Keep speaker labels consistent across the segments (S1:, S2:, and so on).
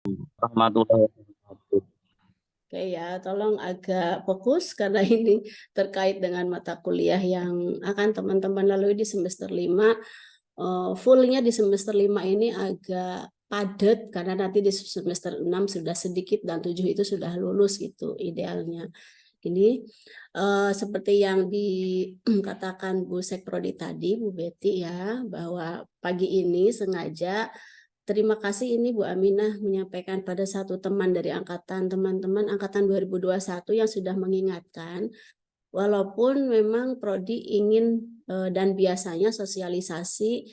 S1: Warahmatullahi wabarakatuh.
S2: Oke ya, tolong agak fokus karena ini terkait dengan mata kuliah yang akan teman-teman lalui di semester 5. Fullnya di semester 5 ini agak padat karena nanti di semester 6 sudah sedikit dan 7 itu sudah lulus gitu idealnya. Ini seperti yang dikatakan Bu Sekprodi tadi, Bu Betty ya, bahwa pagi ini sengaja terima kasih ini Bu Aminah menyampaikan pada satu teman dari angkatan teman-teman angkatan 2021 yang sudah mengingatkan, walaupun memang Prodi ingin dan biasanya sosialisasi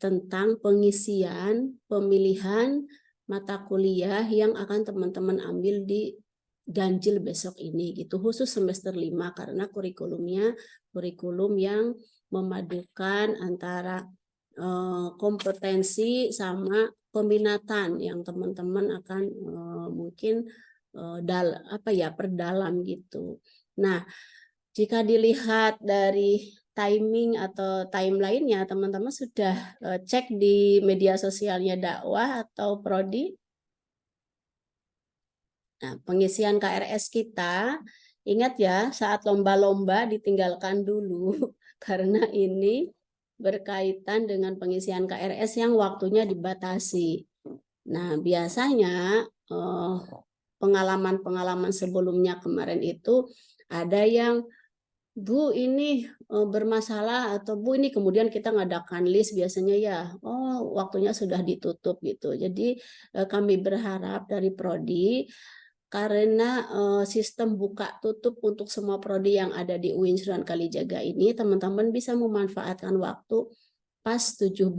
S2: tentang pengisian pemilihan mata kuliah yang akan teman-teman ambil di ganjil besok ini gitu, khusus semester 5 karena kurikulumnya kurikulum yang memadukan antara kompetensi sama peminatan yang teman-teman akan mungkin perdalam gitu. Nah, jika dilihat dari timing atau timeline-nya, teman-teman sudah cek di media sosialnya dakwah atau prodi? Nah, pengisian KRS kita, ingat ya, saat lomba-lomba ditinggalkan dulu, karena ini berkaitan dengan pengisian KRS yang waktunya dibatasi. Nah, biasanya pengalaman-pengalaman sebelumnya kemarin itu ada yang Bu ini bermasalah atau Bu ini kemudian kita ngadakan list biasanya ya, oh waktunya sudah ditutup gitu. Jadi kami berharap dari Prodi karena sistem buka tutup untuk semua prodi yang ada di UIN Sunan Kalijaga ini, teman-teman bisa memanfaatkan waktu pas 17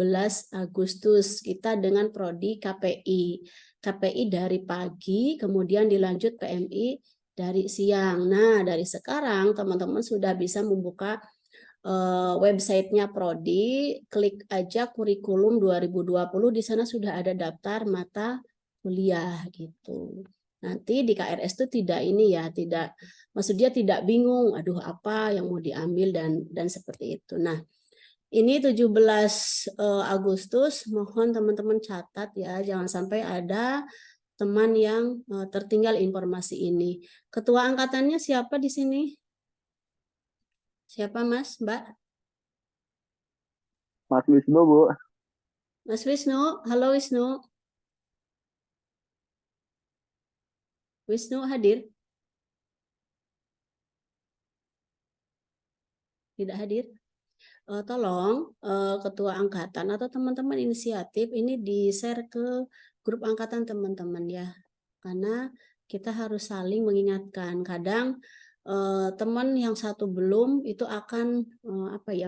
S2: Agustus kita dengan prodi KPI. KPI dari pagi, kemudian dilanjut PMI dari siang. Nah, dari sekarang teman-teman sudah bisa membuka websitenya Prodi, klik aja kurikulum 2020, di sana sudah ada daftar mata kuliah gitu. Nanti di KRS itu tidak ini ya, tidak maksudnya tidak bingung, aduh apa yang mau diambil dan seperti itu. Nah, ini 17 Agustus, mohon teman-teman catat ya, jangan sampai ada teman yang tertinggal informasi ini. Ketua angkatannya siapa di sini? Siapa Mas, Mbak?
S1: Mas Wisnu, Bu.
S2: Mas Wisnu, halo Wisnu. Wisnu hadir? Tidak hadir? Tolong ketua angkatan atau teman-teman inisiatif ini di-share ke grup angkatan teman-teman ya. Karena kita harus saling mengingatkan. Kadang teman yang satu belum itu akan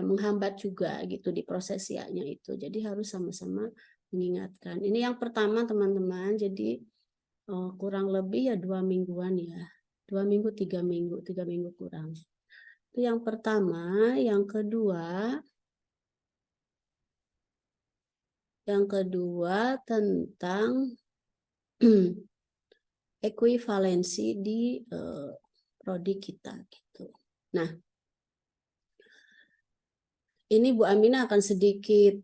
S2: menghambat juga gitu di prosesianya itu. Jadi harus sama-sama mengingatkan. Ini yang pertama teman-teman. Jadi kurang lebih ya 2 mingguan ya. 2 minggu, 3 minggu, 3 minggu kurang. Itu yang pertama. Yang kedua tentang ekuivalensi di prodi kita gitu. Nah, ini Bu Aminah akan sedikit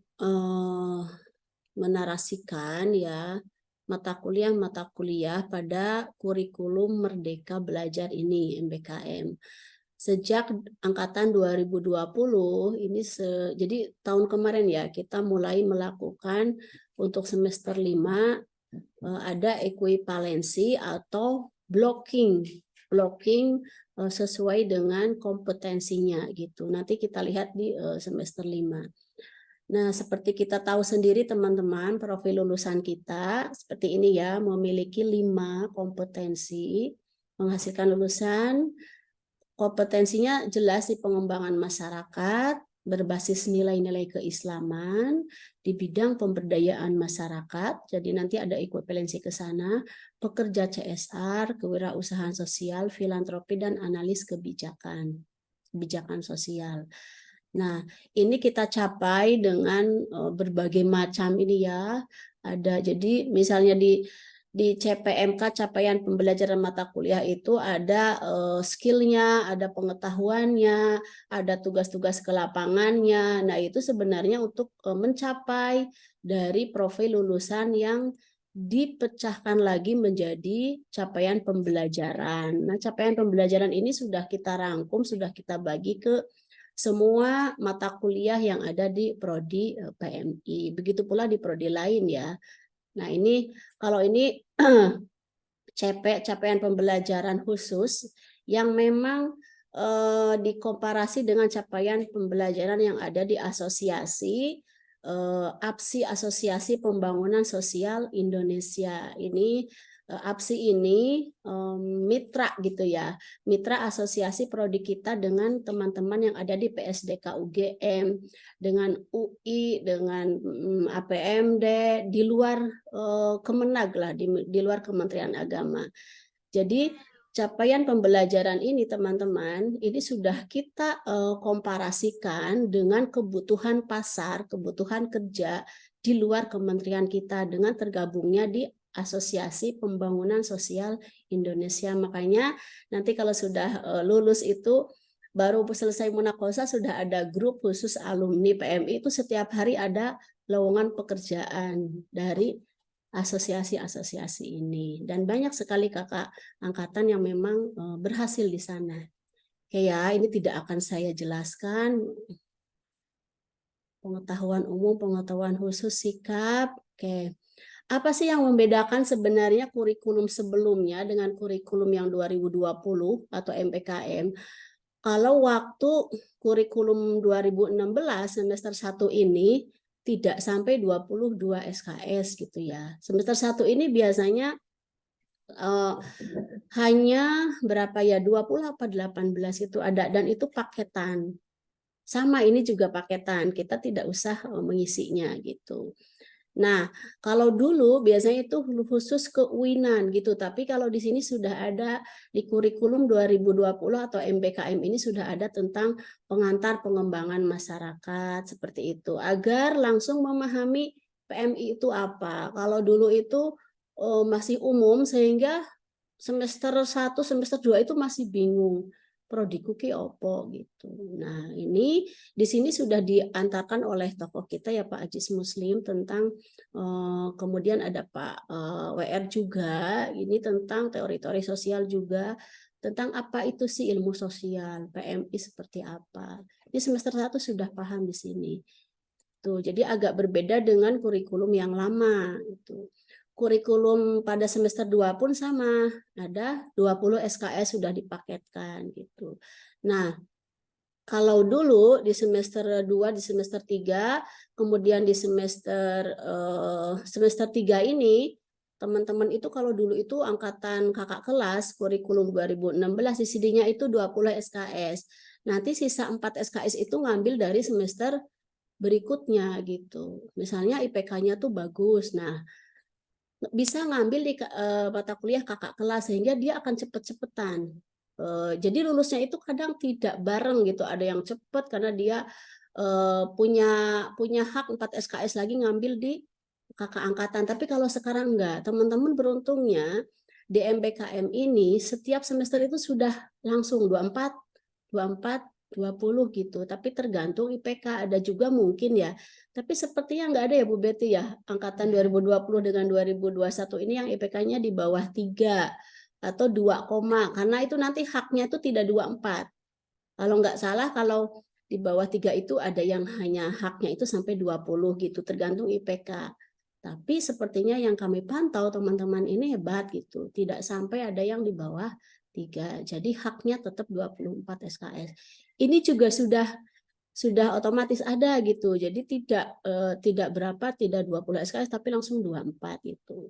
S2: menarasikan ya mata kuliah pada kurikulum Merdeka Belajar ini MBKM. Sejak angkatan 2020 ini jadi tahun kemarin ya kita mulai melakukan untuk semester 5 ada ekuivalensi atau blocking sesuai dengan kompetensinya gitu. Nanti kita lihat di semester 5. Nah, seperti kita tahu sendiri teman-teman, profil lulusan kita seperti ini ya, memiliki 5 kompetensi, menghasilkan lulusan. Kompetensinya jelas di pengembangan masyarakat, berbasis nilai-nilai keislaman, di bidang pemberdayaan masyarakat, jadi nanti ada ekuivalensi ke sana, pekerja CSR, kewirausahaan sosial, filantropi, dan analis kebijakan sosial. Nah, ini kita capai dengan berbagai macam ini ya. Ada jadi misalnya di CPMK capaian pembelajaran mata kuliah itu ada skillnya, ada pengetahuannya, ada tugas-tugas ke lapangannya. Nah, itu sebenarnya untuk mencapai dari profil lulusan yang dipecahkan lagi menjadi capaian pembelajaran. Nah, capaian pembelajaran ini sudah kita rangkum, sudah kita bagi ke semua mata kuliah yang ada di prodi PMI. Begitu pula di prodi lain ya. Nah, ini kalau ini capaian pembelajaran khusus yang memang dikomparasi dengan capaian pembelajaran yang ada di asosiasi APSI, Asosiasi Pembangunan Sosial Indonesia. Ini APSI ini mitra gitu ya, mitra asosiasi prodi kita dengan teman-teman yang ada di PSDK UGM, dengan UI, dengan APMD, di luar Kemenag lah, di luar Kementerian Agama. Jadi capaian pembelajaran ini teman-teman, ini sudah kita komparasikan dengan kebutuhan pasar, kebutuhan kerja di luar kementerian kita dengan tergabungnya di Asosiasi Pembangunan Sosial Indonesia. Makanya nanti kalau sudah lulus itu baru selesai munakosa sudah ada grup khusus alumni PMI, itu setiap hari ada lowongan pekerjaan dari asosiasi-asosiasi ini, dan banyak sekali kakak angkatan yang memang berhasil di sana. Oke ya, ini tidak akan saya jelaskan pengetahuan umum, pengetahuan khusus, sikap. Oke. Apa sih yang membedakan sebenarnya kurikulum sebelumnya dengan kurikulum yang 2020 atau MPKM? Kalau waktu kurikulum 2016 semester 1 ini tidak sampai 22 SKS gitu ya. Semester 1 ini biasanya hanya berapa ya, 20 apa 18 itu ada, dan itu paketan. Sama ini juga paketan, kita tidak usah mengisinya gitu. Nah, kalau dulu biasanya itu khusus ke UINan gitu, tapi kalau di sini sudah ada di kurikulum 2020 atau MPKM ini sudah ada tentang pengantar pengembangan masyarakat seperti itu, agar langsung memahami PMI itu apa. Kalau dulu itu masih umum sehingga semester 1, semester 2 itu masih bingung. Prodiku ki opo gitu. Nah, ini di sini sudah diantarkan oleh tokoh kita ya Pak Ajis Muslim tentang kemudian ada Pak WR juga, ini tentang teori-teori sosial juga, tentang apa itu sih ilmu sosial, PMI seperti apa. Di semester 1 sudah paham di sini. Tuh, jadi agak berbeda dengan kurikulum yang lama itu. Kurikulum pada semester 2 pun sama, ada 20 SKS sudah dipaketkan gitu. Nah, kalau dulu di semester 2, di semester 3, kemudian di semester 3 ini, teman-teman itu kalau dulu itu angkatan kakak kelas, kurikulum 2016, di CD-nya itu 20 SKS. Nanti sisa 4 SKS itu ngambil dari semester berikutnya gitu. Misalnya IPK-nya tuh bagus. Nah, bisa ngambil di mata kuliah kakak kelas sehingga dia akan cepet-cepetan. Jadi lulusnya itu kadang tidak bareng gitu. Ada yang cepet karena dia punya hak 4 SKS lagi ngambil di kakak angkatan. Tapi kalau sekarang enggak, teman-teman beruntungnya di MPKM ini setiap semester itu sudah langsung 24, 24, 20 gitu. Tapi tergantung IPK, ada juga mungkin ya. Tapi sepertinya nggak ada ya Bu Betty ya, angkatan 2020 dengan 2021 ini yang IPK-nya di bawah 3 atau 2, karena itu nanti haknya itu tidak 24. Kalau nggak salah, kalau di bawah 3 itu ada yang hanya haknya itu sampai 20 gitu, tergantung IPK. Tapi sepertinya yang kami pantau teman-teman ini hebat gitu, tidak sampai ada yang di bawah 3. Jadi haknya tetap 24 SKS. Ini juga sudah otomatis ada gitu. Jadi tidak berapa, tidak 20 SKS tapi langsung 24 gitu.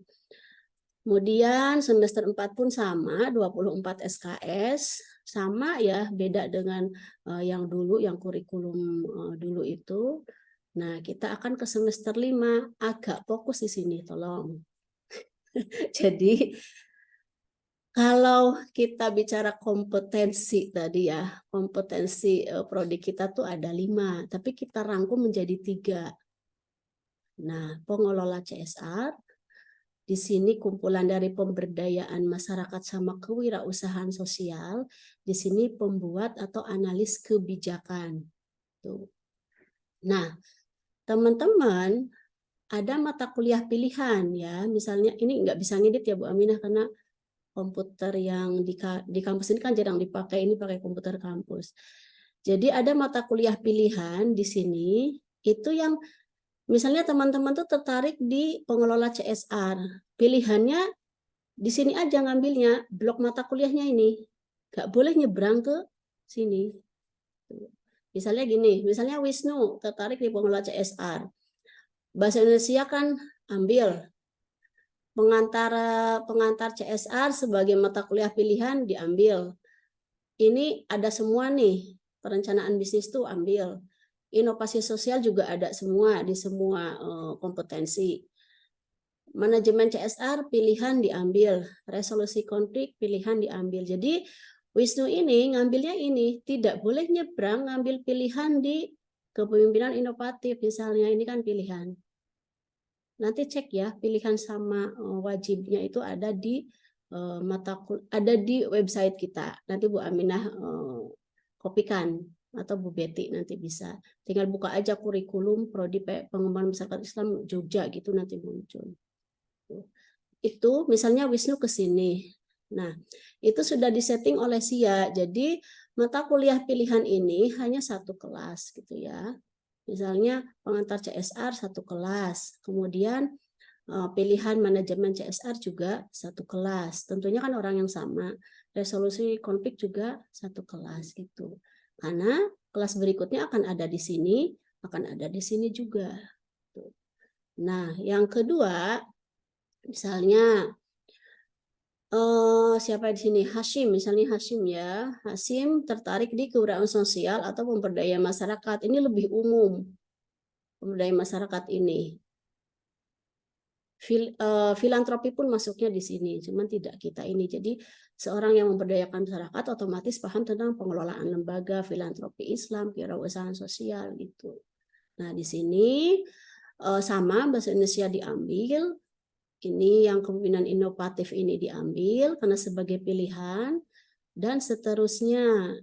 S2: Kemudian semester 4 pun sama, 24 SKS, sama ya, beda dengan yang dulu, yang kurikulum dulu itu. Nah, kita akan ke semester 5, agak fokus di sini, tolong. Jadi kalau kita bicara kompetensi tadi ya, kompetensi prodi kita tuh ada 5, tapi kita rangkum menjadi 3. Nah, pengelola CSR, di sini kumpulan dari pemberdayaan masyarakat sama kewirausahaan sosial, di sini pembuat atau analis kebijakan. Tuh. Nah, teman-teman, ada mata kuliah pilihan ya. Misalnya ini nggak bisa ngedit ya Bu Aminah karena komputer yang di kampus ini kan jarang dipakai, ini pakai komputer kampus. Jadi ada mata kuliah pilihan di sini, itu yang misalnya teman-teman tuh tertarik di pengelola CSR. Pilihannya di sini aja ngambilnya, blok mata kuliahnya ini. Nggak boleh nyebrang ke sini. Misalnya gini, misalnya Wisnu tertarik di pengelola CSR. Bahasa Indonesia kan ambil. Pengantar CSR sebagai mata kuliah pilihan diambil. Ini ada semua nih, perencanaan bisnis tuh ambil. Inovasi sosial juga ada semua di semua kompetensi. Manajemen CSR pilihan diambil, resolusi konflik pilihan diambil. Jadi Wisnu ini ngambilnya ini, tidak boleh nyebrang ngambil pilihan di kepemimpinan inovatif misalnya, ini kan pilihan. Nanti cek ya, pilihan sama wajibnya itu ada di ada di website kita. Nanti Bu Aminah kopikan atau Bu Betty nanti bisa. Tinggal buka aja kurikulum Prodi Pengembangan Masyarakat Islam Jogja gitu nanti muncul. Itu misalnya Wisnu ke sini. Nah, itu sudah disetting oleh SIA. Jadi mata kuliah pilihan ini hanya satu kelas gitu ya. Misalnya pengantar CSR satu kelas, kemudian pilihan manajemen CSR juga satu kelas. Tentunya kan orang yang sama. Resolusi konflik juga satu kelas gitu. Karena kelas berikutnya akan ada di sini, akan ada di sini juga. Nah, yang kedua, misalnya siapa di sini? Hashim, misalnya Hashim ya. Hashim tertarik di kewirausahaan sosial atau pemberdayaan masyarakat. Ini lebih umum. Pemberdayaan masyarakat ini. Filantropi pun masuknya di sini, cuman tidak kita ini. Jadi seorang yang memberdayakan masyarakat otomatis paham tentang pengelolaan lembaga, filantropi Islam, kewirausahaan sosial gitu. Nah, di sini sama bahasa Indonesia diambil. Ini yang kepemimpinan inovatif ini diambil karena sebagai pilihan dan seterusnya.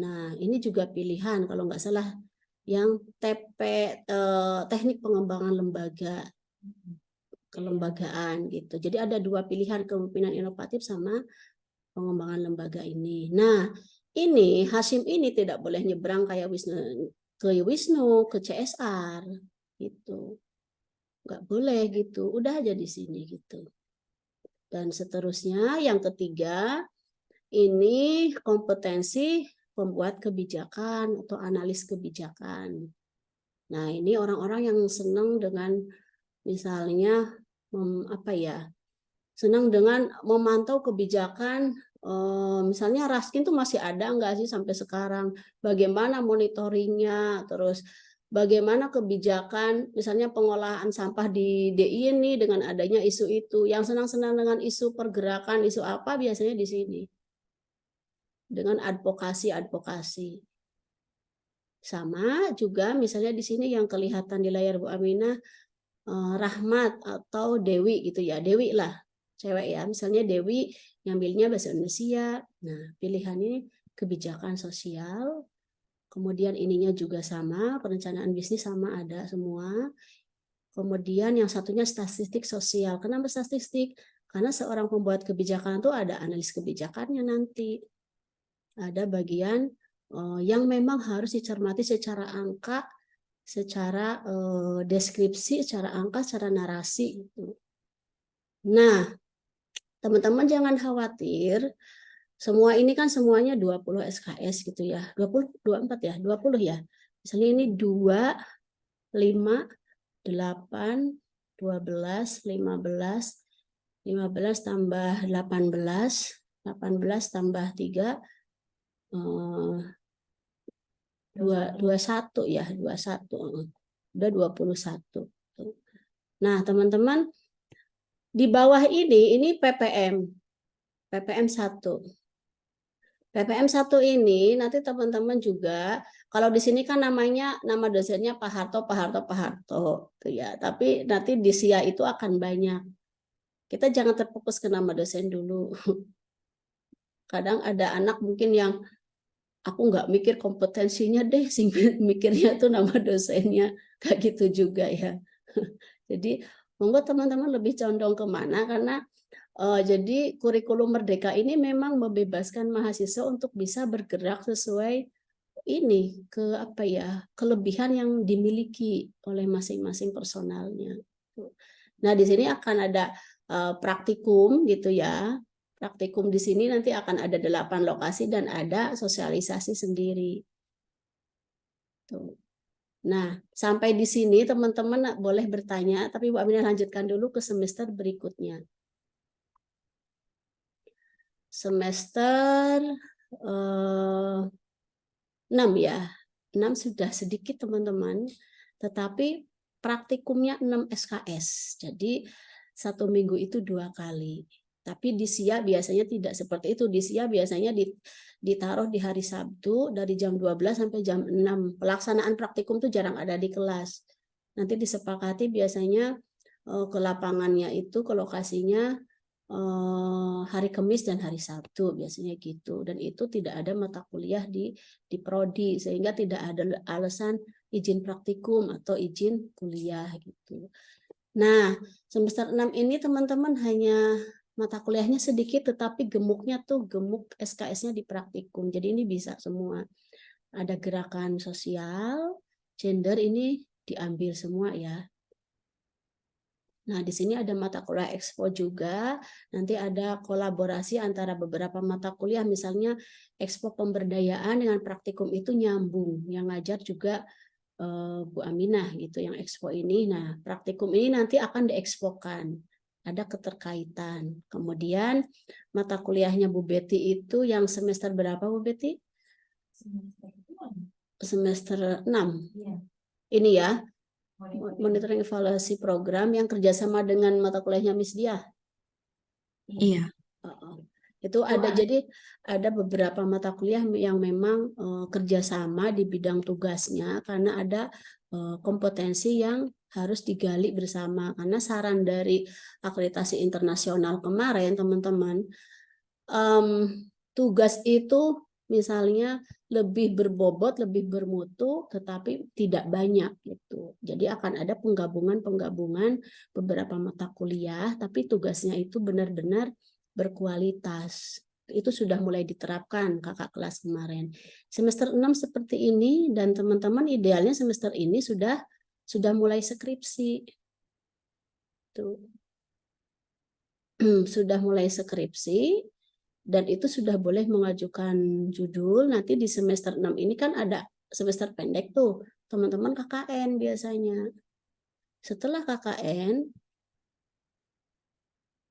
S2: Nah, ini juga pilihan kalau nggak salah yang TP teknik pengembangan lembaga kelembagaan gitu. Jadi ada dua pilihan kepemimpinan inovatif sama pengembangan lembaga ini. Nah, ini Hashim ini tidak boleh nyebrang kayak Wisnu ke CSR gitu. Nggak boleh gitu. Udah aja di sini gitu. Dan seterusnya yang ketiga ini kompetensi pembuat kebijakan atau analis kebijakan. Nah, ini orang-orang yang senang dengan misalnya senang dengan memantau kebijakan, misalnya Raskin tuh masih ada nggak sih sampai sekarang, bagaimana monitoringnya, terus bagaimana kebijakan misalnya pengolahan sampah di DI ini dengan adanya isu itu, yang senang-senang dengan isu pergerakan, isu apa biasanya di sini dengan advokasi. Sama juga misalnya di sini yang kelihatan di layar Bu Aminah, Rahmat atau Dewi gitu ya, Dewi lah cewek ya, misalnya Dewi ngambilnya bahasa Indonesia. Nah, pilihannya kebijakan sosial, kemudian ininya juga sama, perencanaan bisnis sama ada semua. Kemudian yang satunya statistik sosial. Kenapa statistik? Karena seorang pembuat kebijakan itu ada analis kebijakannya nanti. Ada bagian yang memang harus dicermati secara angka, secara deskripsi, secara angka, secara narasi. Nah, teman-teman jangan khawatir, semua ini kan semuanya 20 SKS gitu ya. 20, 24 ya, 20 ya. Misalnya ini 2, 5, 8, 12, 15, 15 tambah 18, 18 tambah 3, 21 ya, 21. Udah 21. Nah, teman-teman, di bawah ini PPM. PPM 1. PPM 1 ini nanti teman-teman juga, kalau di sini kan namanya, nama dosennya Pak Harto, tuh ya. Tapi nanti di SIA itu akan banyak. Kita jangan terfokus ke nama dosen dulu. Kadang ada anak mungkin yang aku nggak mikir kompetensinya deh, mikirnya tuh nama dosennya, kayak gitu juga ya. Jadi monggo teman-teman lebih condong kemana, karena jadi kurikulum Merdeka ini memang membebaskan mahasiswa untuk bisa bergerak sesuai ini ke apa ya, kelebihan yang dimiliki oleh masing-masing personalnya. Nah, di sini akan ada praktikum gitu ya. Praktikum di sini nanti akan ada 8 lokasi dan ada sosialisasi sendiri. Tuh. Nah, sampai di sini teman-teman boleh bertanya, tapi Bu Aminah lanjutkan dulu ke semester berikutnya. Semester 6 ya. 6 sudah sedikit teman-teman, tetapi praktikumnya 6 SKS. Jadi 1 minggu itu 2 kali. Tapi di SIA biasanya tidak seperti itu. Di SIA biasanya ditaruh di hari Sabtu dari jam 12 sampai jam 6. Pelaksanaan praktikum itu jarang ada di kelas. Nanti disepakati biasanya ke lapangannya itu, ke lokasinya hari Kamis dan hari Sabtu biasanya gitu, dan itu tidak ada mata kuliah di prodi, sehingga tidak ada alasan izin praktikum atau izin kuliah gitu. Nah, semester 6 ini teman-teman hanya mata kuliahnya sedikit, tetapi gemuknya tuh gemuk SKS-nya di praktikum. Jadi ini bisa semua. Ada gerakan sosial, gender ini diambil semua ya. Nah, di sini ada mata kuliah Expo juga. Nanti ada kolaborasi antara beberapa mata kuliah, misalnya Expo pemberdayaan dengan praktikum itu nyambung. Yang ngajar juga Bu Aminah gitu, yang Expo ini. Nah, praktikum ini nanti akan diekspokan. Ada keterkaitan. Kemudian mata kuliahnya Bu Betty itu yang semester berapa Bu Betty? Semester 6. Ini ya. Monitoring evaluasi program yang kerjasama dengan mata kuliahnya Miss Dia.
S1: Iya.
S2: Itu ada, jadi ada beberapa mata kuliah yang memang kerjasama di bidang tugasnya, karena ada kompetensi yang harus digali bersama. Karena saran dari akreditasi internasional kemarin teman-teman, tugas itu misalnya lebih berbobot, lebih bermutu, tetapi tidak banyak gitu. Jadi akan ada penggabungan beberapa mata kuliah, tapi tugasnya itu benar-benar berkualitas. Itu sudah mulai diterapkan kakak kelas kemarin. Semester 6 seperti ini, dan teman-teman idealnya semester ini sudah mulai skripsi. Tuh. Sudah mulai skripsi, dan itu sudah boleh mengajukan judul. Nanti di semester 6 ini kan ada semester pendek tuh, teman-teman KKN biasanya. Setelah KKN,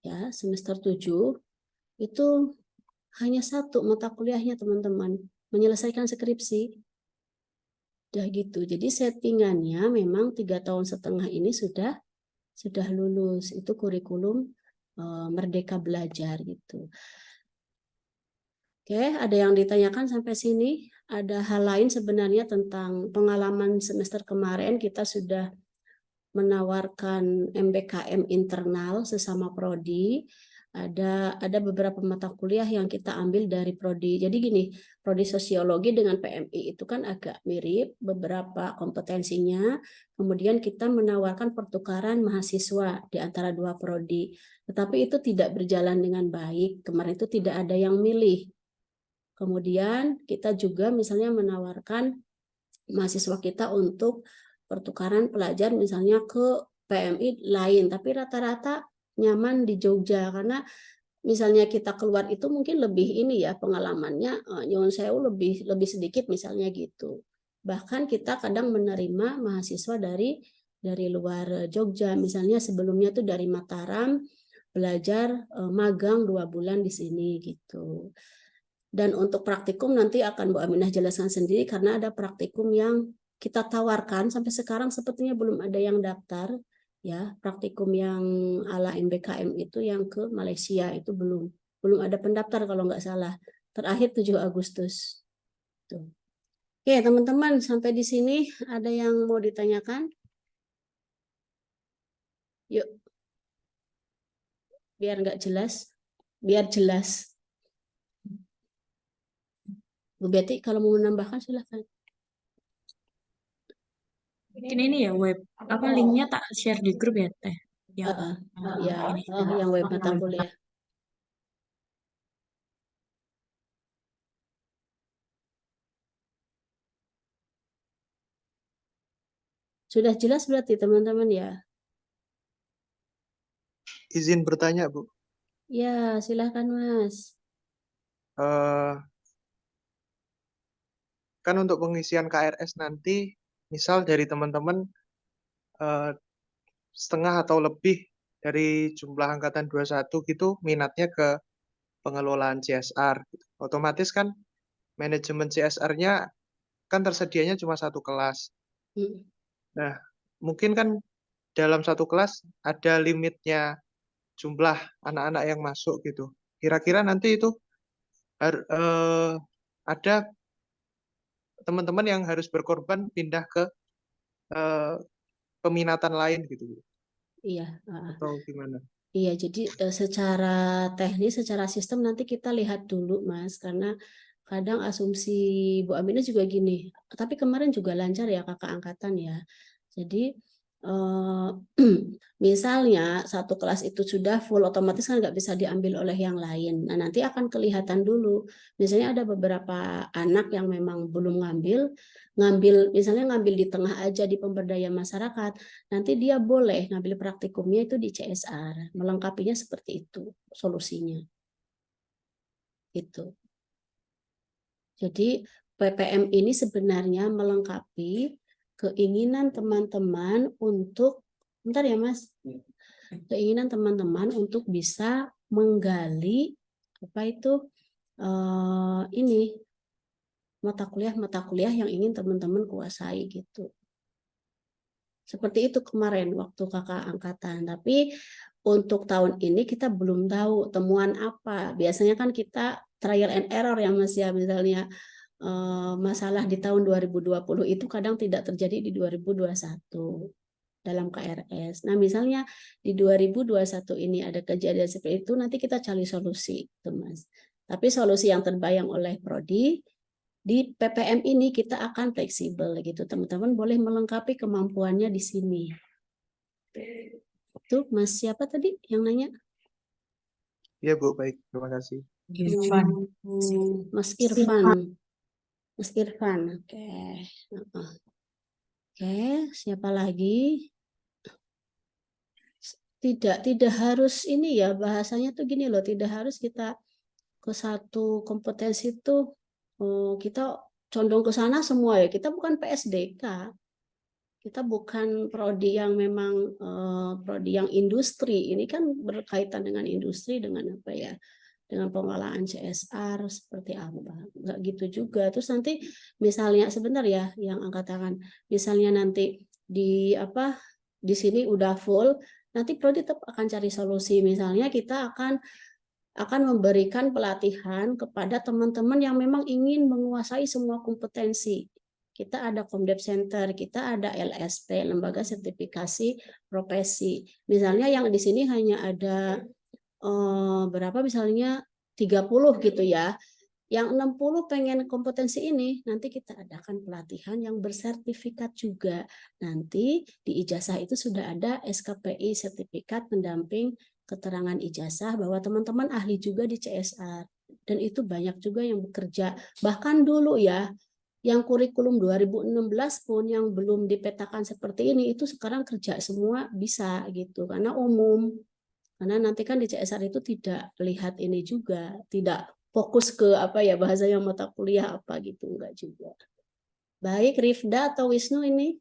S2: ya semester 7, itu hanya 1 mata kuliahnya teman-teman, menyelesaikan skripsi. Udah gitu. Jadi settingannya memang 3,5 tahun ini sudah lulus. Itu kurikulum Merdeka Belajar gitu. Oke, ada yang ditanyakan sampai sini? Ada hal lain sebenarnya tentang pengalaman semester kemarin, kita sudah menawarkan MBKM internal sesama prodi. Ada beberapa mata kuliah yang kita ambil dari prodi. Jadi gini, prodi sosiologi dengan PMI itu kan agak mirip beberapa kompetensinya. Kemudian kita menawarkan pertukaran mahasiswa di antara 2 prodi. Tetapi itu tidak berjalan dengan baik. Kemarin itu tidak ada yang milih. Kemudian kita juga misalnya menawarkan mahasiswa kita untuk pertukaran pelajar misalnya ke PMI lain, tapi rata-rata nyaman di Jogja, karena misalnya kita keluar itu mungkin lebih ini ya pengalamannya, nyuwun sewu lebih sedikit misalnya gitu. Bahkan kita kadang menerima mahasiswa dari luar Jogja, misalnya sebelumnya tuh dari Mataram belajar magang 2 bulan di sini gitu. Dan untuk praktikum nanti akan Bu Aminah jelaskan sendiri, karena ada praktikum yang kita tawarkan sampai sekarang sepertinya belum ada yang daftar ya. Praktikum yang ala MBKM itu yang ke Malaysia itu belum ada pendaftar kalau nggak salah. Terakhir 7 Agustus. Tuh. Oke, teman-teman, sampai di sini ada yang mau ditanyakan? Yuk. Biar nggak jelas, biar jelas. Bu Betty, kalau mau menambahkan silahkan.
S1: Mungkin ini ya web apa linknya tak share di grup ya Teh. Yang
S2: Ya,
S1: ini
S2: yang web mata
S1: web.
S2: kuliah. Sudah jelas berarti teman-teman ya?
S3: Izin bertanya, Bu.
S2: Ya, silahkan Mas.
S3: Eh, kan untuk pengisian KRS nanti, misal dari teman-teman eh, setengah atau lebih dari jumlah angkatan 21 gitu minatnya ke pengelolaan CSR. Gitu. Otomatis kan manajemen CSR-nya kan tersedianya cuma satu kelas.
S2: Hmm.
S3: Nah, mungkin kan dalam satu kelas ada limitnya jumlah anak-anak yang masuk gitu. Kira-kira nanti itu ada teman-teman yang harus berkorban pindah ke eh, peminatan lain gitu, Bu.
S2: Iya.
S3: Atau gimana?
S2: Iya, jadi secara teknis, secara sistem nanti kita lihat dulu, Mas, karena kadang asumsi Bu Aminah juga gini. Tapi kemarin juga lancar ya kakak angkatan ya. Jadi eh, misalnya satu kelas itu sudah full, otomatis kan nggak bisa diambil oleh yang lain. Nah, nanti akan kelihatan dulu. Misalnya ada beberapa anak yang memang belum ngambil misalnya ngambil di tengah aja di pemberdayaan masyarakat. Nanti dia boleh ngambil praktikumnya itu di CSR. Melengkapinya seperti itu solusinya. Itu. Jadi PPM ini sebenarnya melengkapi keinginan teman-teman untuk, bentar ya Mas, keinginan teman-teman untuk bisa menggali apa itu ini mata kuliah yang ingin teman-teman kuasai gitu. Seperti itu kemarin waktu kakak angkatan. Tapi untuk tahun ini kita belum tahu temuan apa. Biasanya kan kita trial and error ya Mas ya. Misalnya masalah di tahun 2020 itu kadang tidak terjadi di 2021 dalam KRS. Nah misalnya di 2021 ini ada kejadian seperti itu, nanti kita cari solusi, gitu, Mas. Tapi solusi yang terbayang oleh Prodi, di PPM ini kita akan fleksibel gitu. Teman-teman boleh melengkapi kemampuannya di sini. Itu Mas siapa tadi yang nanya?
S3: Iya, Bu, baik. Terima kasih.
S1: Irfan.
S2: Mas Irfan. Mas Irfan. Oke. Oke, siapa lagi? Tidak harus ini ya, bahasanya tuh gini loh, tidak harus kita ke satu kompetensi itu kita condong ke sana semua ya. Kita bukan PSDK. Kita bukan prodi yang memang prodi yang industri. Ini kan berkaitan dengan industri, dengan apa ya? Dengan pengelolaan CSR seperti apa. Enggak gitu juga. Terus nanti misalnya sebentar ya yang angkat tangan. Misalnya nanti di apa di sini udah full, nanti prodi tetap akan cari solusi. Misalnya kita akan memberikan pelatihan kepada teman-teman yang memang ingin menguasai semua kompetensi. Kita ada Komdep Center, kita ada LSP, Lembaga Sertifikasi Profesi. Misalnya yang di sini hanya ada berapa misalnya 30 gitu ya. Yang 60 pengen kompetensi ini, nanti kita adakan pelatihan yang bersertifikat juga. Nanti di ijazah itu sudah ada SKPI, sertifikat pendamping keterangan ijazah bahwa teman-teman ahli juga di CSR. Dan itu banyak juga yang bekerja. Bahkan dulu ya, yang kurikulum 2016 pun yang belum dipetakan seperti ini, itu sekarang kerja semua bisa gitu. Karena umum. Karena nanti kan di CSR itu tidak lihat ini juga, tidak fokus ke apa ya bahasanya mata kuliah apa gitu, enggak juga. Baik, Rifda atau Wisnu ini?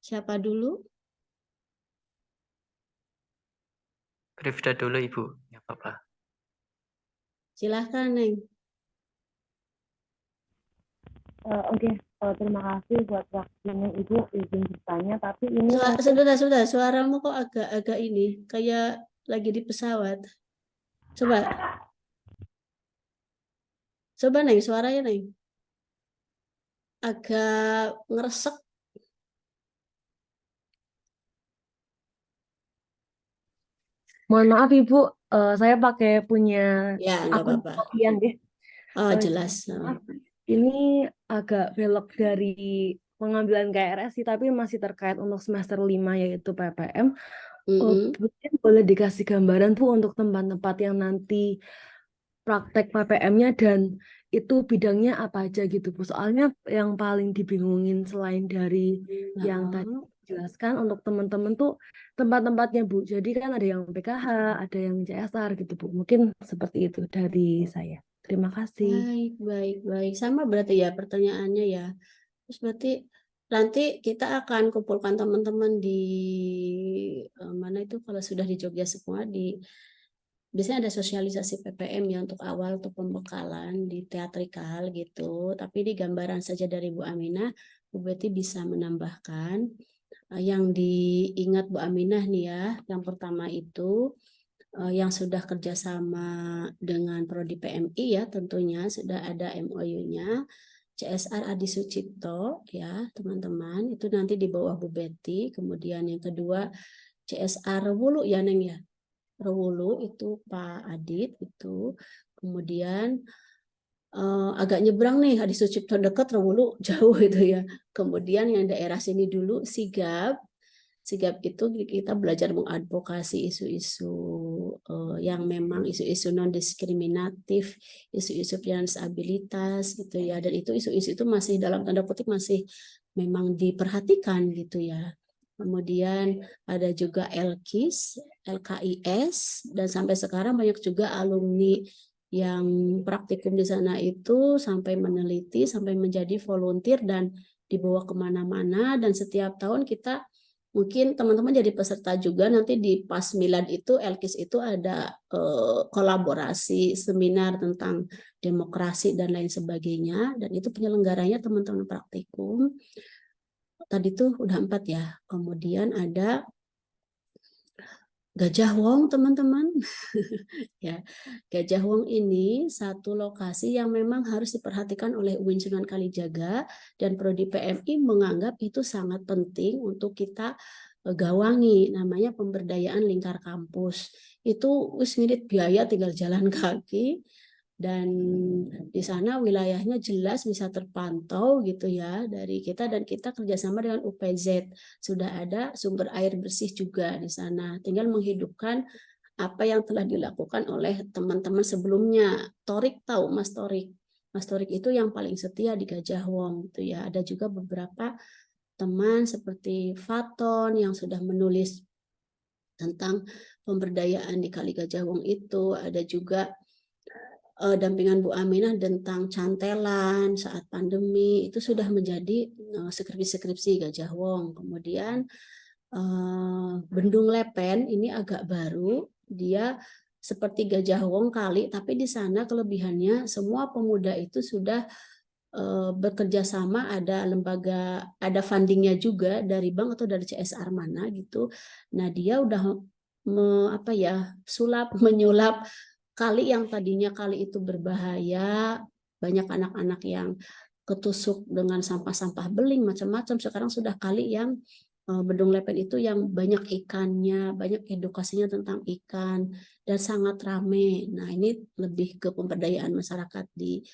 S2: Siapa dulu?
S4: Rifda dulu Ibu, ya apa-apa.
S2: Silahkan, Neng.
S5: Oke, terima kasih buat waktunya Ibu izin bertanya, tapi ini
S2: Sudah, suaramu kok agak ini, kayak lagi di pesawat. Coba Neng, suaranya Neng. Agak ngeresek.
S5: mohon maaf Ibu, saya pakai punya
S2: Ya, enggak
S5: akun
S2: apa-apa.
S5: Sofian deh.
S2: Oh, jelas.
S5: Ini agak belok dari pengambilan KRS sih, tapi masih terkait untuk semester 5 yaitu PPM.
S2: Mm-mm.
S5: Mungkin boleh dikasih gambaran Bu untuk tempat-tempat yang nanti praktek PPM-nya dan itu bidangnya apa aja gitu Bu. Soalnya yang paling dibingungin selain dari yang tadi
S2: Nah,
S5: dijelaskan untuk teman-teman tuh tempat-tempatnya Bu. Jadi kan ada yang PKH, ada yang CSR gitu Bu. Mungkin seperti itu dari saya. Terima kasih.
S2: baik. Sama berarti ya pertanyaannya ya. Terus berarti nanti kita akan kumpulkan teman-teman di mana itu kalau sudah di Jogja semua biasanya ada sosialisasi PPM ya untuk awal untuk pembekalan di teatrikal gitu. Tapi di gambaran saja dari Bu Aminah, Bu Betty bisa menambahkan yang diingat Bu Aminah nih ya. Yang pertama itu yang sudah kerjasama dengan Prodi PMI ya tentunya sudah ada MOU-nya. CSR Adi Sucipto ya teman-teman itu nanti di bawah Bu Betty. Kemudian yang kedua CSR Wulu ya Neng ya. Rewulu itu Pak Adit itu. Kemudian agak nyebrang nih Adi Sucipto dekat, Rewulu jauh itu ya. Kemudian yang daerah sini dulu Sigap. Sigap itu kita belajar mengadvokasi isu-isu yang memang isu-isu non diskriminatif, isu-isu penyandang disabilitas gitu ya. Dan itu isu-isu itu masih dalam tanda kutip masih memang diperhatikan gitu ya. Kemudian ada juga LKIS, LKIS, dan sampai sekarang banyak juga alumni yang praktikum di sana itu sampai meneliti, sampai menjadi volunteer dan dibawa kemana-mana. Dan setiap tahun kita mungkin teman-teman jadi peserta juga nanti di Pasmilad itu LKIS itu ada kolaborasi seminar tentang demokrasi dan lain sebagainya. Dan itu penyelenggaranya teman-teman praktikum. Tadi tuh udah 4 ya. Kemudian ada Gajah Wong teman-teman. Ya, Gajah Wong ini satu lokasi yang memang harus diperhatikan oleh UIN Sunan Kalijaga dan Prodi PMI menganggap itu sangat penting untuk kita gawangi, namanya pemberdayaan lingkar kampus. Itu wis ngirit biaya tinggal jalan kaki. Dan di sana wilayahnya jelas bisa terpantau gitu ya dari kita, dan kita kerjasama dengan UPZ sudah ada sumber air bersih juga di sana, tinggal menghidupkan apa yang telah dilakukan oleh teman-teman sebelumnya. Torik tahu Mas Torik? Mas Torik itu yang paling setia di Gajah Wong gitu ya. Ada juga beberapa teman seperti Faton yang sudah menulis tentang pemberdayaan di Kali Gajah Wong itu. Ada juga dampingan Bu Aminah tentang cantelan saat pandemi itu sudah menjadi skripsi-skripsi Gajah Wong. Kemudian Bendung Lepen ini agak baru, dia seperti Gajah Wong kali, tapi di sana kelebihannya semua pemuda itu sudah bekerja sama, ada lembaga, ada fundingnya juga dari bank atau dari CSR mana gitu. Nah dia udah sulap menyulap kali yang tadinya kali itu berbahaya, banyak anak-anak yang ketusuk dengan sampah-sampah beling macam-macam, sekarang sudah kali yang Bendung Lepen itu yang banyak ikannya, banyak edukasinya tentang ikan dan sangat ramai. Nah, ini lebih ke pemberdayaan masyarakat di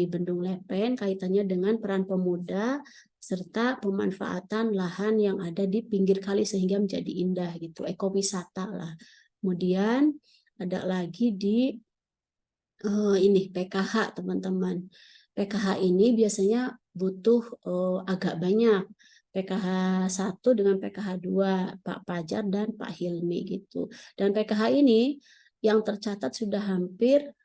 S2: Bendung Lepen kaitannya dengan peran pemuda serta pemanfaatan lahan yang ada di pinggir kali sehingga menjadi indah gitu, ekowisata lah. Kemudian ada lagi di ini PKH teman-teman. PKH ini biasanya butuh agak banyak. PKH 1 dengan PKH 2, Pak Pajar dan Pak Hilmi gitu. Dan PKH ini yang tercatat sudah hampir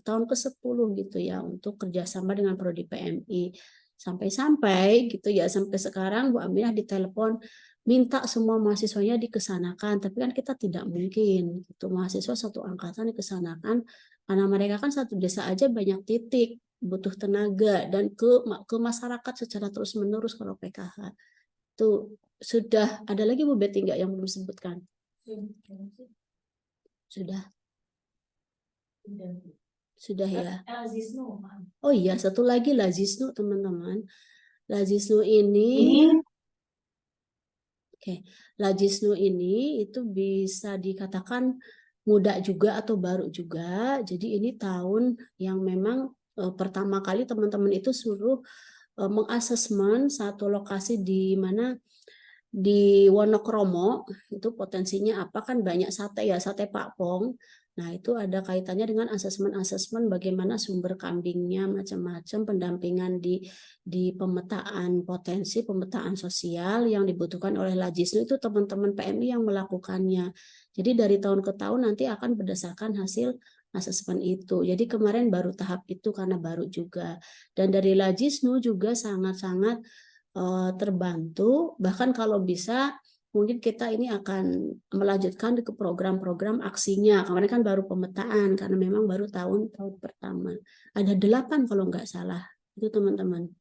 S2: tahun ke-10 gitu ya untuk kerjasama dengan Prodi PMI. Sampai-sampai gitu ya, sampai sekarang Bu Aminah ditelepon minta semua mahasiswanya dikesanakan, tapi kan kita tidak mungkin gitu, mahasiswa satu angkatan dikesanakan karena mereka kan satu desa aja banyak titik, butuh tenaga dan ke masyarakat secara terus menerus. Kalau PKH itu sudah ada lagi Bu Betty nggak yang belum disebutkan? Sudah ya. Oh iya, satu lagi Lazisnu teman-teman. Lazisnu ini Lazisnu ini itu bisa dikatakan muda juga atau baru juga. Jadi ini tahun yang memang pertama kali teman-teman itu suruh mengasesmen satu lokasi di mana di Wonokromo itu potensinya apa, kan banyak sate ya, sate Pak Pong. Nah, itu ada kaitannya dengan asesmen bagaimana sumber kambingnya, macam-macam pendampingan di pemetaan potensi, pemetaan sosial yang dibutuhkan oleh Lajisnu, itu teman-teman PMI yang melakukannya. Jadi dari tahun ke tahun nanti akan berdasarkan hasil asesmen itu. Jadi kemarin baru tahap itu karena baru juga. Dan dari Lajisnu juga sangat-sangat terbantu, bahkan kalau bisa mungkin kita ini akan melanjutkan ke program-program aksinya. Kemarin kan baru pemetaan karena memang baru tahun pertama. Ada 8 kalau nggak salah itu teman-teman.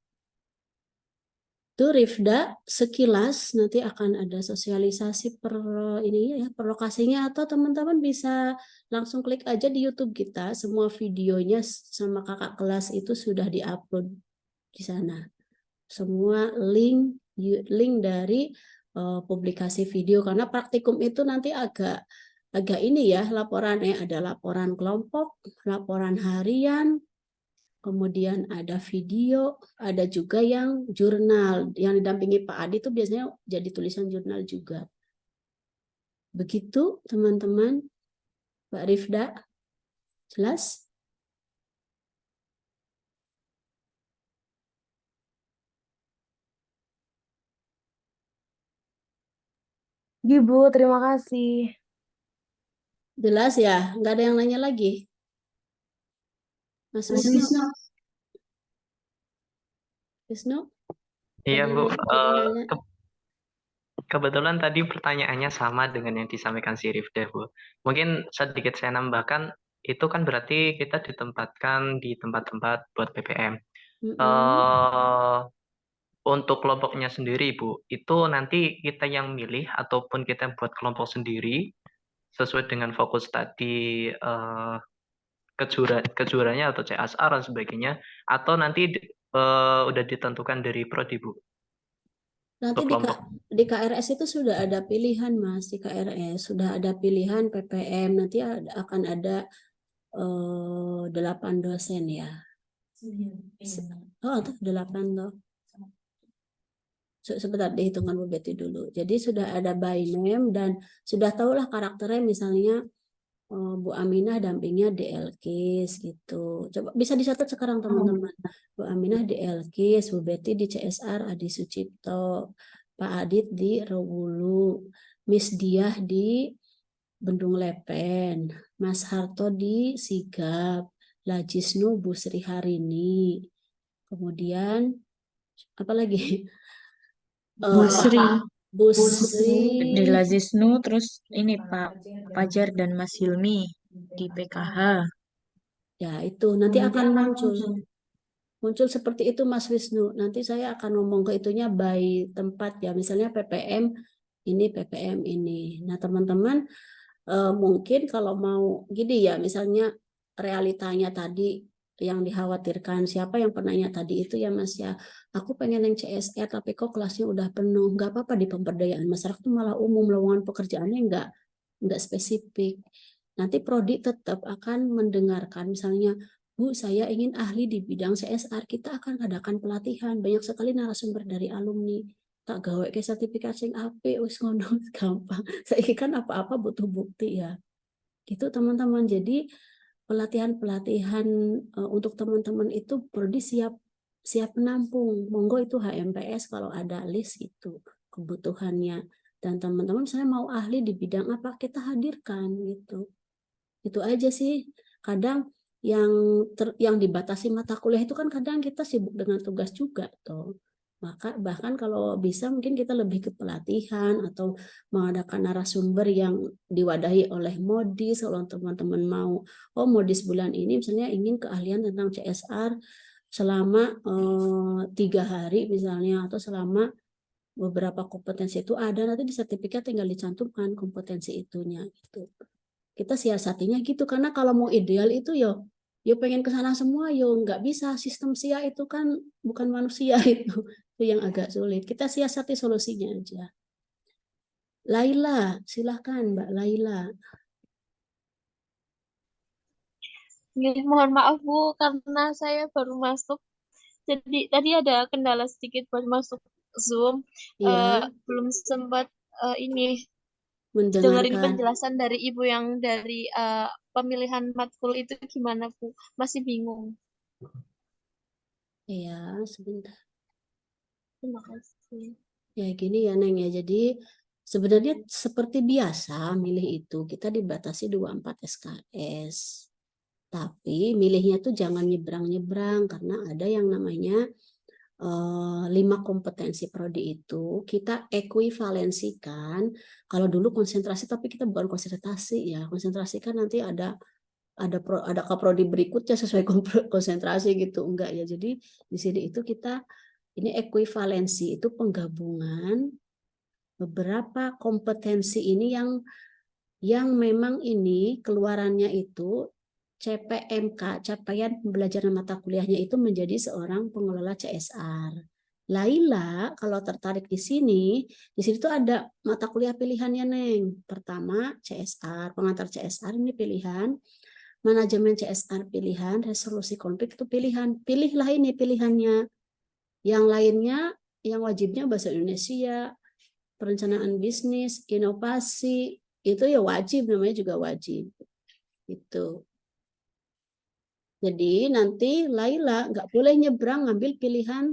S2: Itu Rifda sekilas, nanti akan ada sosialisasi per ini ya, per lokasinya, atau teman-teman bisa langsung klik aja di YouTube kita, semua videonya sama kakak kelas itu sudah diupload di sana. Semua link dari publikasi video, karena praktikum itu nanti agak ini ya, laporannya ada laporan kelompok, laporan harian, kemudian ada video, ada juga yang jurnal yang didampingi Pak Adi, itu biasanya jadi tulisan jurnal juga. Begitu teman-teman. Mbak Rifda, jelas?
S5: Ibu, terima kasih.
S2: Jelas ya? Nggak ada yang nanya lagi? Mas Wisnu? Wisnu?
S4: Iya
S2: Ada
S4: Bu,
S2: yang nanya?
S4: kebetulan tadi pertanyaannya sama dengan yang disampaikan si Rifda Bu. Mungkin sedikit saya nambahkan, itu kan berarti kita ditempatkan di tempat-tempat buat PPM. Untuk kelompoknya sendiri Bu, itu nanti kita yang milih ataupun kita buat kelompok sendiri sesuai dengan fokus tadi, kejuaranya atau CSR dan sebagainya, atau nanti udah ditentukan dari prodi Bu
S2: Nanti
S4: untuk kelompok?
S2: di KRS itu sudah ada pilihan, Mas. Di KRS sudah ada pilihan PPM. Nanti akan ada 8 dosen ya. Oh, tuh 8 tuh. Sebentar dihitungan Bu Betty dulu. Jadi sudah ada by name dan sudah tahulah karakternya, misalnya Bu Aminah dampingnya DLKIS gitu. Coba bisa dicatat sekarang teman-teman. Bu Aminah DLKIS, Bu Betty di CSR Adi Sucipto, Pak Adit di Rewulu, Miss Diah di Bendung Lepen, Mas Harto di Sigap, Lajisnu Bu Sri Harini. Kemudian apa lagi?
S1: Bu Sri
S2: Bu Sri
S1: di Lazisnu, terus ini Pak Fajar dan Mas Hilmi di PKH.
S2: ya, itu nanti akan muncul seperti itu Mas Wisnu. Nanti saya akan ngomong ke itunya by tempat ya, misalnya PPM ini. Nah, teman-teman mungkin kalau mau gini ya, misalnya realitanya tadi yang dikhawatirkan, siapa yang penanya tadi itu ya Mas ya, aku pengen yang CSR tapi kok kelasnya udah penuh. Nggak apa-apa, di pemberdayaan masyarakat itu malah umum, lowongan pekerjaannya nggak spesifik. Nanti prodi tetap akan mendengarkan, misalnya Bu, saya ingin ahli di bidang CSR, kita akan adakan pelatihan, banyak sekali narasumber dari alumni, tak gawe ke sertifikasi yang apik, wis ngono gampang. Saya kan apa-apa butuh bukti ya. Gitu teman-teman. Jadi pelatihan-pelatihan untuk teman-teman itu prodi siap menampung. Monggo itu HMPS kalau ada list itu kebutuhannya. Dan teman-teman saya mau ahli di bidang apa, kita hadirkan gitu. Itu aja sih. Kadang yang dibatasi mata kuliah itu kan kadang kita sibuk dengan tugas juga tuh. Maka bahkan kalau bisa mungkin kita lebih ke pelatihan atau mengadakan narasumber yang diwadahi oleh Modis. Kalau teman-teman mau, Modis bulan ini misalnya ingin keahlian tentang CSR selama 3 hari misalnya, atau selama beberapa kompetensi itu ada, nanti di sertifikat tinggal dicantumkan kompetensi itunya gitu. Kita siasatinya gitu, karena kalau mau ideal itu yo pengen ke sana semua yo nggak bisa, sistem SIA itu kan bukan manusia itu yang agak sulit. Kita siasati solusinya aja. Laila, silahkan Mbak Laila.
S6: Mohon maaf Bu, karena saya baru masuk, Jadi tadi ada kendala sedikit buat masuk Zoom.
S2: Ya,
S6: Belum sempat ini dengerin
S2: mendengarkan.
S6: penjelasan dari Ibu yang dari pemilihan matkul itu gimana, Bu? Masih bingung.
S2: Ya, sebentar.
S6: Terima kasih.
S2: Ya gini ya Neng ya, jadi sebenarnya seperti biasa milih itu kita dibatasi 24 SKS. Tapi milihnya tuh jangan nyebrang-nyebrang karena ada yang namanya 5 kompetensi prodi itu kita ekuivalensikan. Kalau dulu konsentrasi tapi kita bukan konsentrasi ya. Konsentrasi kan nanti ada ke prodi berikutnya sesuai konsentrasi gitu. Enggak ya. Jadi di sini itu kita ini ekuivalensi itu penggabungan beberapa kompetensi ini yang memang ini keluarannya itu CPMK, capaian pembelajaran mata kuliahnya itu menjadi seorang pengelola CSR. Laila, kalau tertarik di sini tuh ada mata kuliah pilihannya, Neng. Pertama, CSR, pengantar CSR ini pilihan, manajemen CSR pilihan, resolusi konflik itu pilihan. Pilihlah ini pilihannya. Yang lainnya, yang wajibnya bahasa Indonesia, perencanaan bisnis, inovasi, itu ya wajib, namanya juga wajib. Itu. Jadi nanti Laila nggak boleh nyebrang ngambil pilihan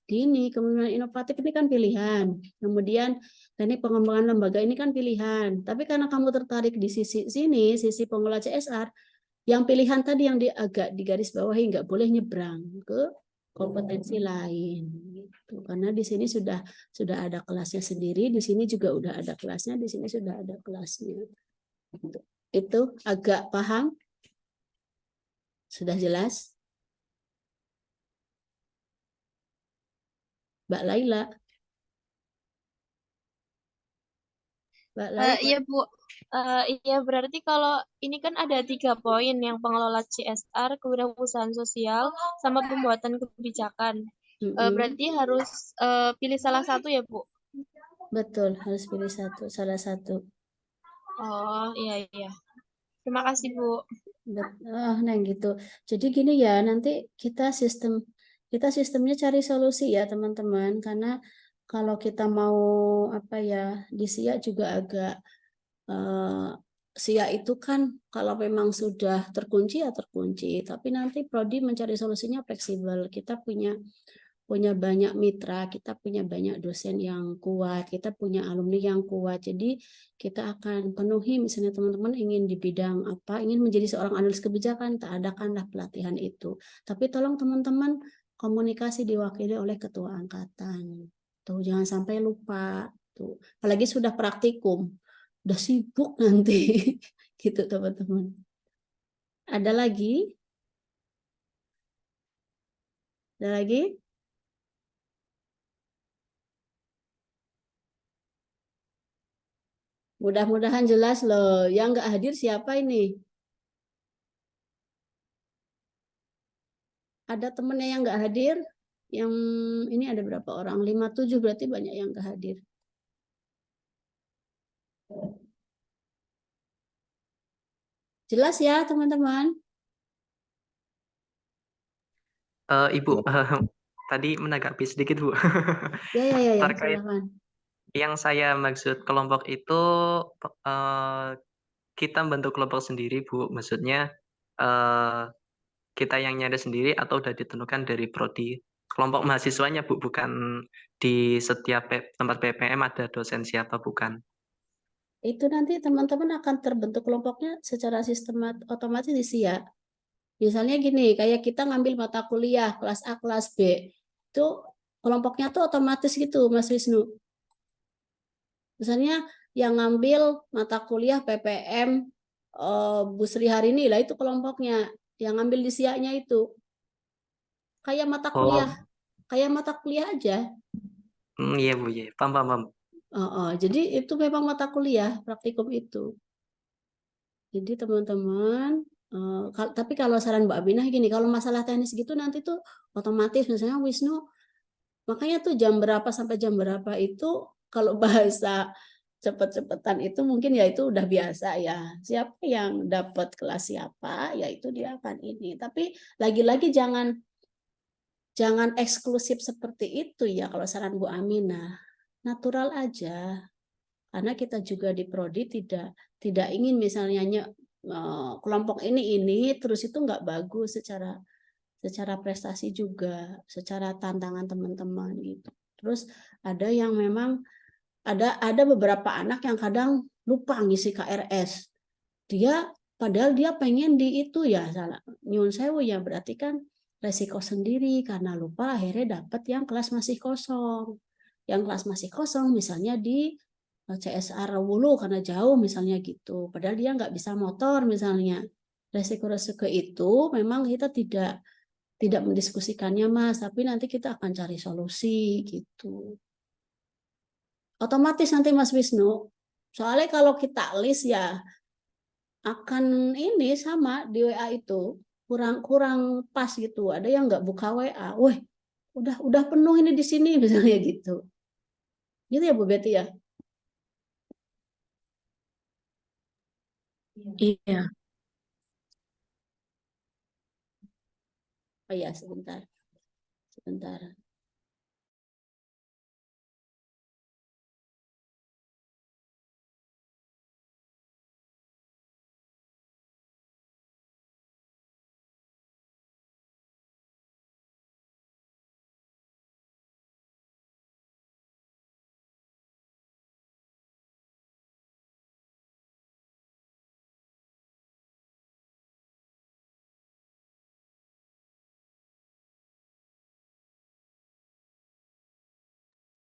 S2: gini, kemudian inovatif ini kan pilihan. Kemudian teknik pengembangan lembaga ini kan pilihan. Tapi karena kamu tertarik di sisi sini, sisi pengelola CSR, yang pilihan tadi yang agak digaris bawahi nggak boleh nyebrang ke kompetensi lain. Gitu. Karena di sini sudah ada kelasnya sendiri, di sini juga udah ada kelasnya, di sini sudah ada kelasnya. Itu agak paham? Sudah jelas? Mbak Laila. Mbak Laila.
S6: Iya Bu, iya berarti kalau ini kan ada 3 poin yang pengelola CSR, kewirausahaan sosial, sama pembuatan kebijakan. Berarti harus pilih salah satu ya Bu?
S2: Betul, harus pilih salah satu.
S6: Oh iya. Terima kasih Bu.
S2: Nah gitu. Jadi gini ya, nanti kita sistemnya cari solusi ya teman-teman, karena kalau kita mau apa ya di SIA juga agak SIA itu kan kalau memang sudah terkunci ya terkunci, tapi nanti prodi mencari solusinya fleksibel. Kita punya banyak mitra, kita punya banyak dosen yang kuat, kita punya alumni yang kuat. Jadi kita akan penuhi misalnya teman-teman ingin di bidang apa, ingin menjadi seorang analis kebijakan, tak adakanlah pelatihan itu. Tapi tolong teman-teman komunikasi diwakili oleh ketua angkatan. Tuh jangan sampai lupa. Tuh, apalagi sudah praktikum, udah sibuk nanti. Gitu teman-teman. Ada lagi? Ada lagi? Mudah-mudahan jelas loh. Yang nggak hadir siapa ini? Ada temennya yang nggak hadir? Yang ini ada berapa orang? 57 berarti banyak yang nggak hadir. Jelas ya teman-teman?
S4: Ibu, tadi menanggapi sedikit Bu.
S2: Ya,
S4: Terkait
S2: silakan.
S4: yang saya maksud kelompok itu kita bentuk kelompok sendiri Bu. Maksudnya kita yang nyari sendiri atau udah ditentukan dari prodi kelompok mahasiswanya Bu, bukan di setiap tempat PPM ada dosen siapa, bukan.
S2: Itu nanti teman-teman akan terbentuk kelompoknya secara otomatis di SIA. Misalnya gini, kayak kita ngambil mata kuliah kelas A, kelas B, itu kelompoknya tuh otomatis gitu, Mas Wisnu. Misalnya yang ngambil mata kuliah PPM Bu Sri hari ini lah itu kelompoknya, yang ngambil di SIA-nya itu. Kayak mata kuliah aja.
S4: Iya Bu, iya. Paham.
S2: Jadi itu memang mata kuliah praktikum itu. Jadi teman-teman, tapi kalau saran Mbak Aminah gini, kalau masalah teknis gitu nanti tuh otomatis misalnya Wisnu, makanya tuh jam berapa sampai jam berapa itu kalau bahasa cepet-cepetan itu mungkin ya itu udah biasa ya. Siapa yang dapat kelas siapa, ya itu dia akan ini. Tapi lagi-lagi jangan jangan eksklusif seperti itu ya kalau saran Bu Aminah. Natural aja. Karena kita juga di prodi tidak ingin misalnya kelompok ini terus itu nggak bagus secara prestasi juga, secara tantangan teman-teman gitu. Terus ada yang memang ada beberapa anak yang kadang lupa ngisi KRS. Padahal dia pengen di itu ya, salah nyun sewu ya, berarti kan resiko sendiri karena lupa akhirnya dapat yang kelas masih kosong. Yang kelas masih kosong misalnya di CSR Wulu karena jauh misalnya gitu. Padahal dia nggak bisa motor misalnya. Resiko-resiko itu memang kita tidak mendiskusikannya Mas, tapi nanti kita akan cari solusi gitu. Otomatis nanti Mas Wisnu, soalnya kalau kita list ya akan ini sama di WA itu kurang pas gitu. Ada yang nggak buka WA, weh udah penuh ini di sini misalnya gitu. Gitu ya Bu Betty ya.
S1: Iya.
S2: Oh iya sebentar.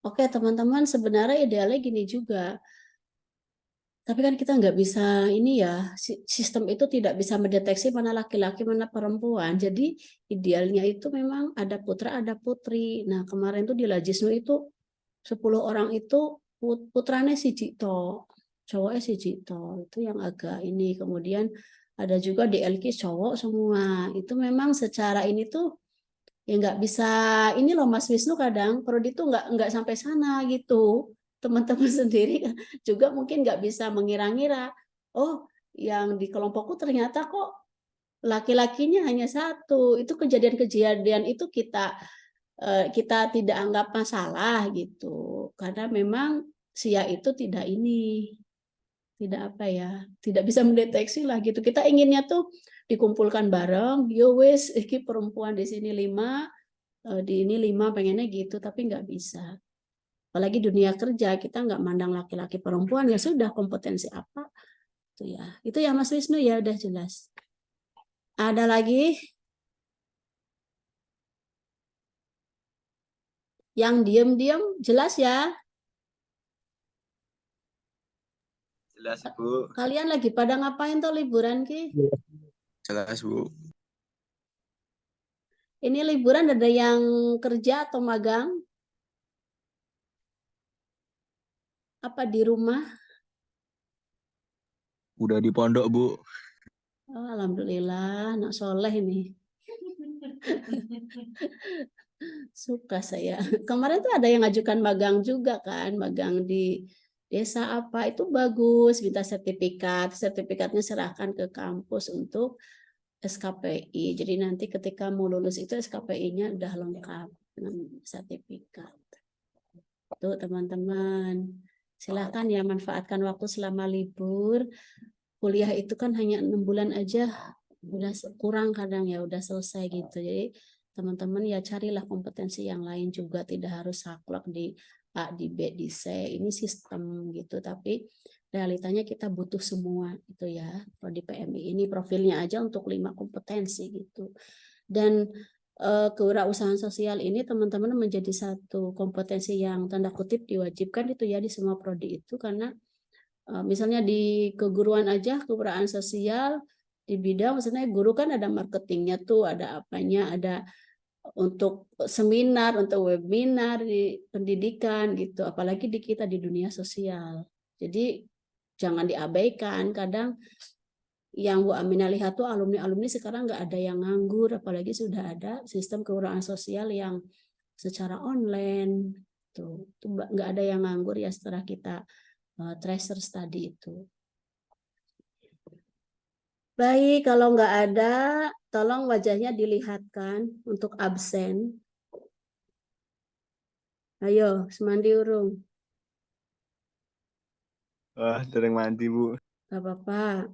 S2: Oke teman-teman, sebenarnya idealnya gini juga. Tapi kan kita nggak bisa ini ya, sistem itu tidak bisa mendeteksi mana laki-laki, mana perempuan. Jadi idealnya itu memang ada putra, ada putri. Nah kemarin tuh di Lajisnu itu 10 orang itu putranya si Cito, cowoknya si Cito. Itu yang agak ini. Kemudian ada juga di LK cowok semua. Itu memang secara ini tuh ya nggak bisa ini loh Mas Wisnu, kadang prodi itu nggak sampai sana gitu. Teman-teman sendiri juga mungkin nggak bisa mengira-ngira, oh yang di kelompokku ternyata kok laki-lakinya hanya satu. Itu kejadian-kejadian itu kita tidak anggap masalah gitu, karena memang Sia itu tidak tidak bisa mendeteksi lah gitu. Kita inginnya tuh dikumpulkan bareng, yo wes iki perempuan di sini 5, di ini 5, pengennya gitu, tapi nggak bisa. Apalagi dunia kerja kita nggak mandang laki-laki perempuan, ya sudah kompetensi apa itu ya. Itu ya Mas Wisnu ya udah jelas. Ada lagi yang diem-diem jelas ya?
S7: Jelas Bu.
S2: Kalian lagi pada ngapain tuh liburan ki?
S7: Jelas Bu.
S2: Ini liburan ada yang kerja atau magang? Apa di rumah?
S7: Udah di pondok Bu.
S2: Oh, alhamdulillah, anak soleh ini. Suka saya. Kemarin tuh ada yang ngajukan magang juga kan, magang di desa apa, itu bagus, minta sertifikatnya serahkan ke kampus untuk SKPI. Jadi nanti ketika mau lulus itu SKPI-nya udah lengkap dengan sertifikat. Tuh teman-teman, silahkan ya manfaatkan waktu selama libur. Kuliah itu kan hanya 6 bulan aja, udah kurang kadang ya, udah selesai gitu. Jadi teman-teman ya carilah kompetensi yang lain juga, tidak harus saklek di A, di B, di C. Ini sistem gitu, tapi realitanya kita butuh semua itu ya. Prodi PMI ini profilnya aja untuk 5 kompetensi gitu. Dan kewirausahaan sosial ini teman-teman menjadi satu kompetensi yang tanda kutip diwajibkan itu ya di semua prodi itu, karena misalnya di keguruan aja kewirausahaan sosial di bidang, maksudnya guru kan ada marketingnya tuh, ada apanya, ada untuk seminar, untuk webinar di pendidikan gitu, apalagi di kita di dunia sosial. Jadi jangan diabaikan. Kadang yang Bu Aminah lihat tuh alumni-alumni sekarang nggak ada yang nganggur, apalagi sudah ada sistem kewirausahaan sosial yang secara online tuh nggak ada yang nganggur ya setelah kita tracer study itu. Baik, kalau nggak ada, tolong wajahnya dilihatkan untuk absen. Ayo, semandi urung.
S7: Wah, dereng mandi, Bu.
S2: Gak apa-apa.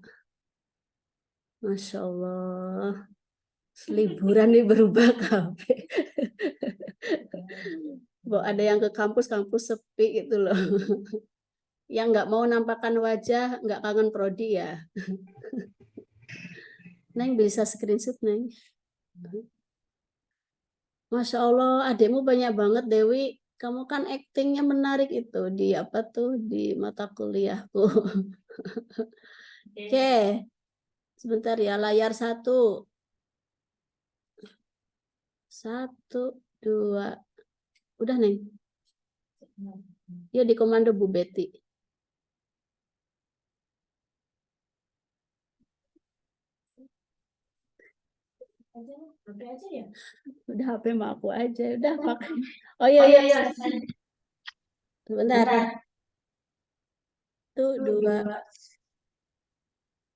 S2: Masya Allah. Liburan nih berubah kabeh. Ada yang ke kampus sepi gitu loh. Yang nggak mau nampakkan wajah, nggak kangen prodi ya. Neng bisa screenshot, Neng. Masya Allah, adikmu banyak banget, Dewi. Kamu kan aktingnya menarik itu di apa tuh di mata kuliahku. Oke, sebentar ya, layar 1. 1, 2. Udah, Neng. Ya di komando Bu Betty. Udah HP sama aku aja, udah pakai. Oh iya. Sebentar. 1, 2,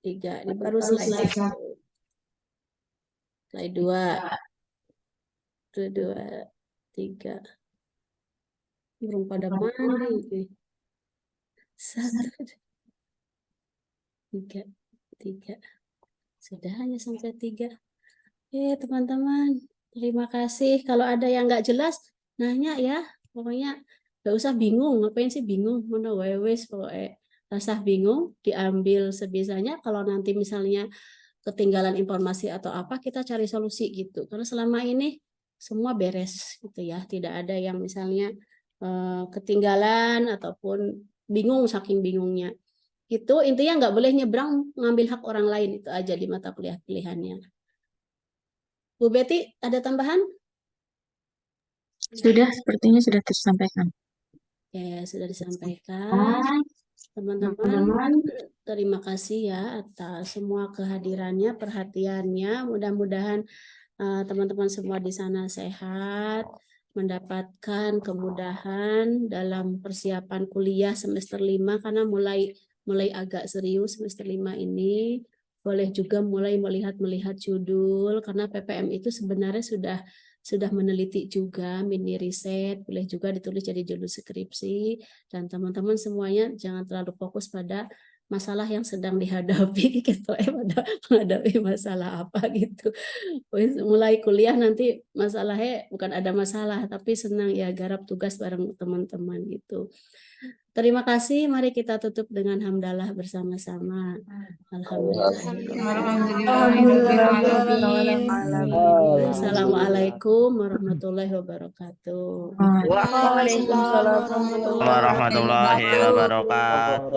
S2: 3. Ini baru slide 1. Slide 2. 1, 2, 3. Belum pada mandi. 1, 2, 3. Sudah hanya sampai 3. Teman-teman, terima kasih. Kalau ada yang nggak jelas, nanya ya. Pokoknya nggak usah bingung. Ngapain sih bingung? Mana wewes pokoknya. Rasa bingung, diambil sebisanya. Kalau nanti misalnya ketinggalan informasi atau apa, kita cari solusi gitu. Karena selama ini semua beres gitu ya. Tidak ada yang misalnya ketinggalan ataupun bingung saking bingungnya. Itu intinya nggak boleh nyebrang ngambil hak orang lain, itu aja di mata kuliah pilihannya. Bu Betty, ada tambahan?
S1: Sudah, sepertinya sudah tersampaikan.
S2: Ya, sudah disampaikan. Teman-teman, terima kasih ya atas semua kehadirannya, perhatiannya. Mudah-mudahan teman-teman semua di sana sehat, mendapatkan kemudahan dalam persiapan kuliah semester 5 karena mulai agak serius semester 5 ini. Boleh juga mulai melihat judul karena PPM itu sebenarnya sudah meneliti juga, mini riset, boleh juga ditulis jadi judul skripsi, dan teman-teman semuanya jangan terlalu fokus pada masalah yang sedang dihadapi, gitu menghadapi masalah apa gitu. Mulai kuliah nanti masalahnya bukan ada masalah, tapi senang ya garap tugas bareng teman-teman gitu. Terima kasih, mari kita tutup dengan hamdalah bersama-sama. Assalamualaikum warahmatullahi wabarakatuh.
S8: Waalaikumsalam warahmatullahi wabarakatuh.